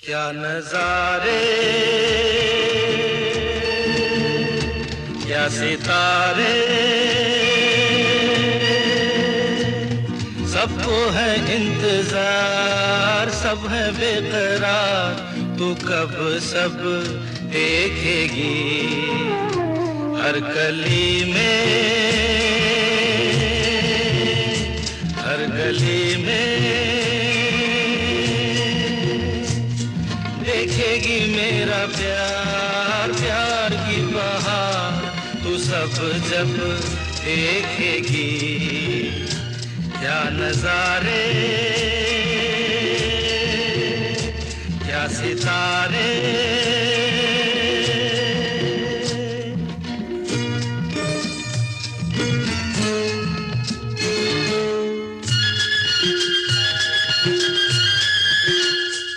क्या नजारे, क्या सितारे, सबको है इंतजार, सब है बेकरार, तू कब सब देखेगी। हर गली में, हर गली में देखेगी मेरा प्यार, प्यार की बहार, तू सब जब देखेगी। क्या नजारे, क्या सितारे,